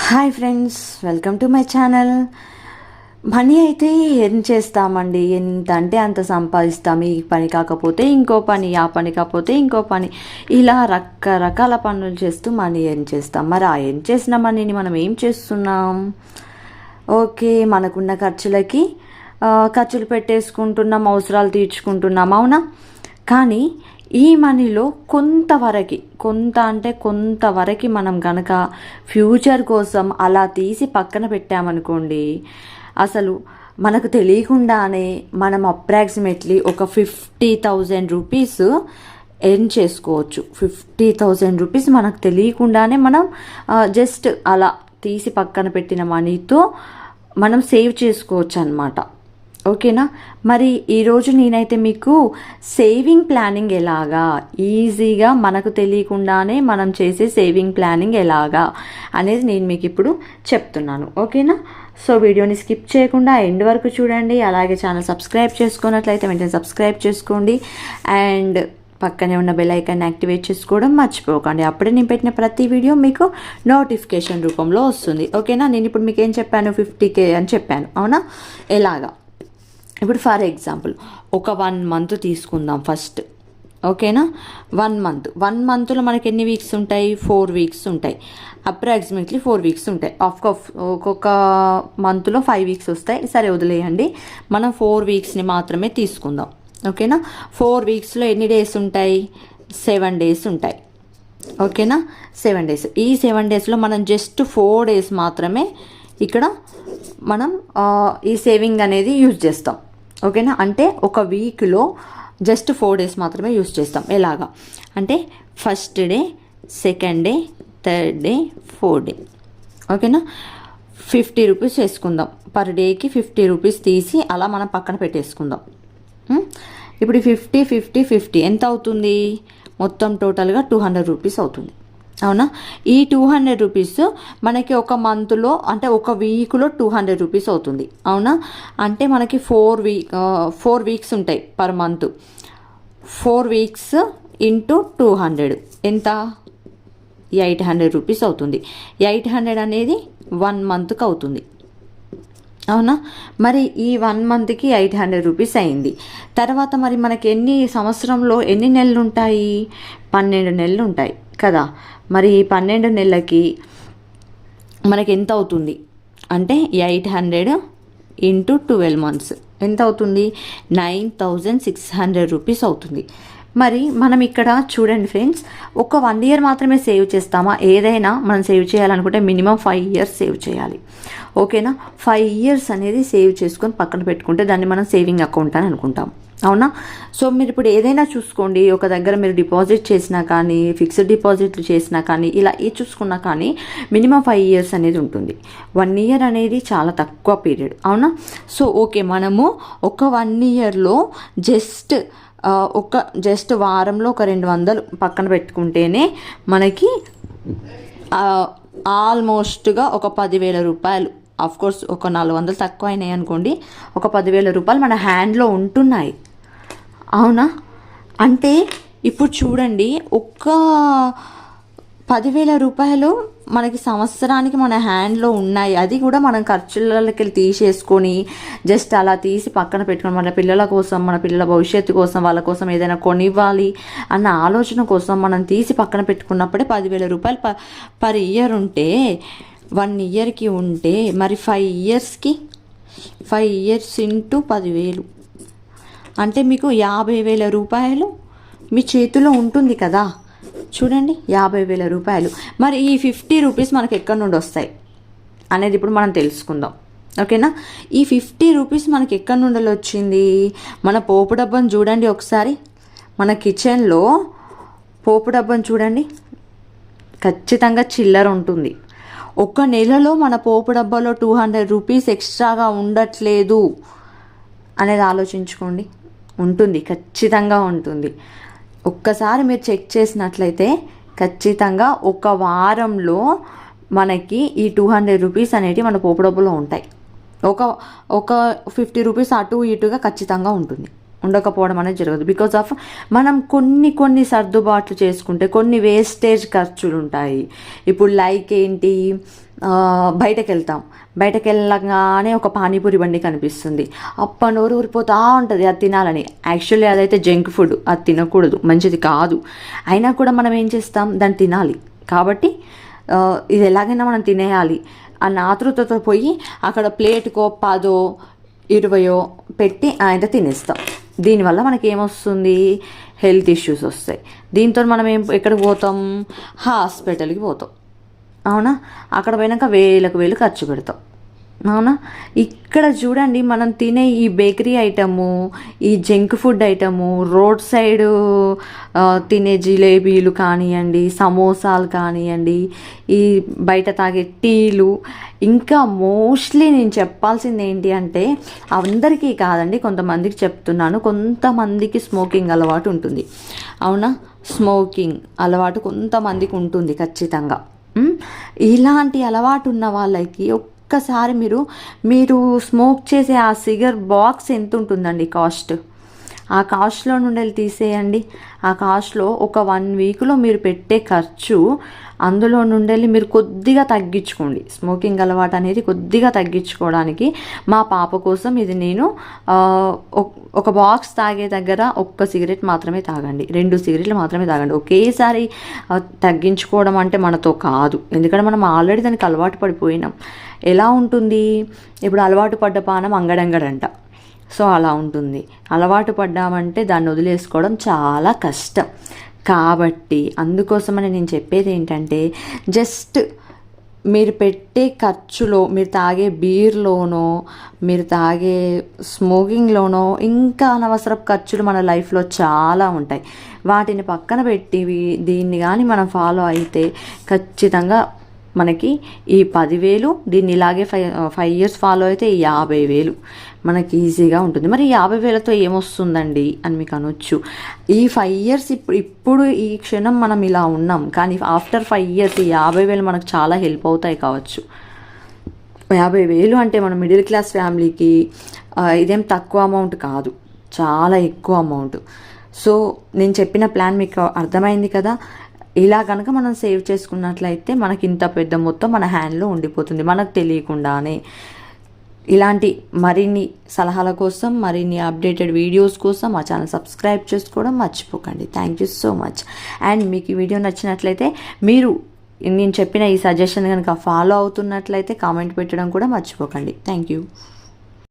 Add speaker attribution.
Speaker 1: Hi friends, welcome to my channel. Money అయితే earn చేస్తామండి. ఎంత అంటే అంత సంపాదిస్తాం. ఈ పని కాకపోతే ఇంకో పని, ఆ పని కాకపోతే ఇంకో పని, ఇలా రకరకాల పనులు చేస్తూ మనీ ఎర్న్ చేస్తాం. మరి ఆ ఎర్న్ చేసిన మనీని మనం ఏం చేస్తున్నాం? ఓకే, మనకున్న ఖర్చులు పెట్టేసుకుంటున్నాం, అవసరాలు తీర్చుకుంటున్నాం, అవునా? కానీ ఈ మనీలో కొంతవరకు మనం కనుక ఫ్యూచర్ కోసం అలా తీసి పక్కన పెట్టామనుకోండి, అసలు మనకు తెలియకుండానే మనం అప్రాక్సిమేట్లీ ఒక 50,000 రూపీస్ ఎర్న్ చేసుకోవచ్చు. 50,000 రూపీస్ మనకు తెలియకుండానే మనం జస్ట్ అలా తీసి పక్కన పెట్టిన మనీతో మనం సేవ్ చేసుకోవచ్చు అన్నమాట. ఓకేనా? మరి ఈరోజు నేనైతే మీకు సేవింగ్ ప్లానింగ్ ఎలాగా ఈజీగా మనకు తెలియకుండానే మనం చేసే సేవింగ్ ప్లానింగ్ ఎలాగా అనేది నేను మీకు ఇప్పుడు చెప్తున్నాను. ఓకేనా? సో వీడియోని స్కిప్ చేయకుండా ఎండ్ వరకు చూడండి. అలాగే ఛానల్ సబ్స్క్రైబ్ చేసుకున్నట్లయితే వెంటనే సబ్స్క్రైబ్ చేసుకోండి అండ్ పక్కనే ఉన్న బెల్ ఐకాన్ యాక్టివేట్ చేసుకోవడం మర్చిపోకండి. అప్పుడే నేను పెట్టిన ప్రతి వీడియో మీకు నోటిఫికేషన్ రూపంలో వస్తుంది. ఓకేనా? నేను ఇప్పుడు మీకు ఏం చెప్పాను, 50K అని చెప్పాను, అవునా? ఎలాగా? ఇప్పుడు ఫర్ ఎగ్జాంపుల్ ఒక 1 month తీసుకుందాం ఫస్ట్. ఓకేనా? 1 monthలో మనకి ఎన్ని వీక్స్ ఉంటాయి? 4 weeks ఉంటాయి. అప్రాక్సిమేట్లీ 4 weeks ఉంటాయి. ఒక్కొక్క మంత్లో 5 weeks వస్తాయి. సరే, వదిలేయండి. మనం 4 weeksని మాత్రమే తీసుకుందాం. ఓకేనా? 4 weeksలో ఎన్ని డేస్ ఉంటాయి? 7 days ఉంటాయి. ఓకేనా? 7 days. ఈ 7 daysలో మనం జస్ట్ 4 days మాత్రమే ఇక్కడ మనం ఈ సేవింగ్ అనేది యూజ్ చేస్తాం. ఓకేనా? అంటే ఒక వీక్లో జస్ట్ 4 days మాత్రమే యూజ్ చేస్తాం. ఎలాగా అంటే first day, second day, third day, 4th day. ఓకేనా? 50 రూపీస్ వేసుకుందాం. పర్ డేకి 50 రూపీస్ తీసి అలా మనం పక్కన పెట్టేసుకుందాం. ఇప్పుడు 50 ఎంత అవుతుంది? మొత్తం టోటల్గా 200 రూపీస్ అవుతుంది, అవునా? ఈ 200 రూపీస్ మనకి ఒక మంత్లో అంటే ఒక వీక్లో 200 రూపీస్ అవుతుంది, అవునా? అంటే మనకి 4 weeks ఉంటాయి పర్ మంత్. 4 weeks ఇంటూ 200 ఎంత? 800 రూపీస్ అవుతుంది. 800 అనేది 1 monthకి అవుతుంది, అవునా? మరి ఈ 1 monthకి 800 రూపీస్ అయింది. తర్వాత మరి మనకి సంవత్సరంలో ఎన్ని నెలలు ఉంటాయి? 12 నెలలు ఉంటాయి కదా. మరి 12 నెలలకి మనకి ఎంత అవుతుంది అంటే 800 ఇంటూ 12 months ఎంత అవుతుంది? 9,600 రూపీస్ అవుతుంది. మరి మనం ఇక్కడ చూడండి ఫ్రెండ్స్, ఒక 1 year మాత్రమే సేవ్ చేస్తామా? ఏదైనా మనం సేవ్ చేయాలనుకుంటే మినిమం 5 years సేవ్ చేయాలి. ఓకేనా? 5 years అనేది సేవ్ చేసుకొని పక్కన పెట్టుకుంటే దాన్ని మనం సేవింగ్ అకౌంట్ అని అనుకుంటాం, అవునా? సో మీరు ఇప్పుడు ఏదైనా చూసుకోండి, ఒక దగ్గర మీరు డిపాజిట్ చేసినా కానీ, ఫిక్స్డ్ డిపాజిట్లు చేసినా కానీ, ఇలా చూసుకున్నా కానీ మినిమం 5 years అనేది ఉంటుంది. 1 year అనేది చాలా తక్కువ పీరియడ్, అవునా? సో ఓకే, మనము ఒక 1 yearలో జస్ట్ వారంలో ఒక 200 పక్కన పెట్టుకుంటేనే మనకి ఆల్మోస్ట్గా ఒక 10,000 రూపాయలు, కోర్స్ ఒక 400 తక్కువ అయినాయి అనుకోండి, ఒక 10,000 రూపాయలు మన హ్యాండ్లో ఉంటున్నాయి, అవునా? అంటే ఇప్పుడు చూడండి, ఒక 10,000 రూపాయలు మనకి సంవత్సరానికి మన హ్యాండ్లో ఉన్నాయి. అది కూడా మనం ఖర్చులకి తీసేసుకొని జస్ట్ అలా తీసి పక్కన పెట్టుకొని మన పిల్లల కోసం, మన పిల్లల భవిష్యత్తు కోసం, వాళ్ళ కోసం ఏదైనా కొనివ్వాలి అన్న ఆలోచన కోసం మనం తీసి పక్కన పెట్టుకున్నప్పుడే 10,000 రూపాయలు పర్ ఇయర్ ఉంటే, 1 yearకి ఉంటే మరి 5 yearsకి 5 years ఇంటూ 10,000 అంటే మీకు 50,000 రూపాయలు మీ చేతిలో ఉంటుంది కదా. చూడండి, 50,000 రూపాయలు. మరి ఈ 50 రూపీస్ మనకి ఎక్కడి నుండి వస్తాయి అనేది ఇప్పుడు మనం తెలుసుకుందాం. ఓకేనా? ఈ 50 రూపీస్ మనకి ఎక్కడి నుండి వచ్చింది? మన పోపు డబ్బాను చూడండి ఒకసారి. మన కిచెన్లో పోపు డబ్బాను చూడండి, ఖచ్చితంగా చిల్లర ఉంటుంది. ఒక నెలలో మన పోపు డబ్బాలో 200 రూపీస్ ఎక్స్ట్రాగా ఉండట్లేదు అనేది ఆలోచించుకోండి. ఉంటుంది, ఖచ్చితంగా ఉంటుంది. ఒక్కసారి మీరు చెక్ చేసినట్లయితే ఖచ్చితంగా ఒక వారంలో మనకి ఈ 200 రూపీస్ అనేవి మన పోపు డబ్బులో ఉంటాయి. ఒక 50 రూపీస్ అటు ఇటుగా ఖచ్చితంగా ఉంటుంది. ఉండకపోవడం అనేది జరగదు. బికాజ్ ఆఫ్ మనం కొన్ని సర్దుబాట్లు చేసుకుంటే కొన్ని వేస్టేజ్ ఖర్చులు ఉంటాయి. ఇప్పుడు లైక్ ఏంటి, బయటకు వెళ్తాం, బయటకు వెళ్ళగానే ఒక పానీపూరి బండి కనిపిస్తుంది, అప్ప నోరు ఊరిపోతూ ఉంటుంది అది తినాలని. యాక్చువల్లీ అదైతే జంక్ ఫుడ్, అది తినకూడదు, మంచిది కాదు. అయినా కూడా మనం ఏం చేస్తాం, దాన్ని తినాలి. కాబట్టి ఇది ఎలాగైనా మనం తినేయాలి అన్న ఆతృతతో పోయి అక్కడ ప్లేట్కో 10, 20 పెట్టి ఆయన తినేస్తాం. దీనివల్ల మనకి ఏమొస్తుంది, హెల్త్ ఇష్యూస్ వస్తాయి. దీంతో మనం ఎక్కడికి పోతాం, హాస్పిటల్కి పోతాం. అవునా, అక్కడ పోయినాక వేలకు ఖర్చు పెడతాం. అవునా, ఇక్కడ చూడండి మనం తినే ఈ బేకరీ ఐటము, ఈ junk food item, road side తినే జిలేబీలు కానివ్వండి, సమోసాలు కానివ్వండి, ఈ బయట తాగే టీలు, ఇంకా మోస్ట్లీ నేను చెప్పాల్సింది ఏంటి అంటే, అందరికీ కాదండి, కొంతమందికి చెప్తున్నాను, కొంతమందికి స్మోకింగ్ అలవాటు ఉంటుంది. అవునా, స్మోకింగ్ అలవాటు కొంతమందికి ఉంటుంది ఖచ్చితంగా. ఇలాంటి అలవాటు ఉన్న వాళ్ళకి ఒక్కసారి మీరు స్మోక్ చేసే ఆ సిగర్ బాక్స్ ఎంత ఉంటుందండి కాస్ట్, ఆ కాస్ట్లో నుండి వెళ్ళి తీసేయండి. ఆ కాస్ట్లో ఒక 1 వీక్లో మీరు పెట్టే ఖర్చు, అందులో నుండి మీరు కొద్దిగా తగ్గించుకోండి. స్మోకింగ్ అలవాటు అనేది కొద్దిగా తగ్గించుకోవడానికి మా పాప కోసం ఇది నేను ఒక బాక్స్ తాగే దగ్గర 1 సిగరెట్ మాత్రమే తాగండి, 2 సిగరెట్లు మాత్రమే తాగండి. ఒకేసారి తగ్గించుకోవడం అంటే మనతో కాదు, ఎందుకంటే మనం ఆల్రెడీ దానికి అలవాటు పడిపోయినాం. ఎలా ఉంటుంది, ఇప్పుడు అలవాటు పడ్డ పానం అంగడంగడంట. సో అలా ఉంటుంది. అలవాటు పడ్డామంటే దాన్ని వదిలేసుకోవడం చాలా కష్టం. కాబట్టి అందుకోసమని నేను చెప్పేది ఏంటంటే, జస్ట్ మీరు పెట్టే ఖర్చులో, మీరు తాగే బీర్లోనో, మీరు తాగే స్మోకింగ్లోనో, ఇంకా అనవసరపు ఖర్చులు మన లైఫ్లో చాలా ఉంటాయి. వాటిని పక్కన పెట్టి దీన్ని కానీ మనం ఫాలో అయితే ఖచ్చితంగా మనకి ఈ 10,000, దీన్ని ఇలాగే 5 ఇయర్స్ ఫాలో అయితే ఈ 50,000 మనకి ఈజీగా ఉంటుంది. మరి 50,000తో ఏమొస్తుందండి అని మీకు అనొచ్చు. ఈ 5 ఇయర్స్ ఇప్పుడు ఈ క్షణం మనం ఇలా ఉన్నాం, కానీ ఆఫ్టర్ 5 ఇయర్స్ ఈ 50,000 మనకు చాలా హెల్ప్ అవుతాయి కావచ్చు. 50,000 అంటే మన మిడిల్ క్లాస్ ఫ్యామిలీకి ఇదేం తక్కువ అమౌంట్ కాదు, చాలా ఎక్కువ అమౌంట్. సో నేను చెప్పిన ప్లాన్ మీకు అర్థమైంది కదా. ఇలా కనుక మనం సేవ్ చేసుకున్నట్లయితే మనకి ఇంత పెద్ద మొత్తం మన హ్యాండ్లో ఉండిపోతుంది మనకు తెలియకుండానే. ఇలాంటి మరిన్ని సలహాల కోసం, మరిన్ని అప్డేటెడ్ వీడియోస్ కోసం మా ఛానల్ సబ్స్క్రైబ్ చేసుకోవడం మర్చిపోకండి. Thank you so much. And మీకు ఈ వీడియో నచ్చినట్లయితే, మీరు నేను చెప్పిన ఈ సజెషన్ కనుక ఫాలో అవుతున్నట్లయితే కామెంట్ పెట్టడం కూడా మర్చిపోకండి. Thank you.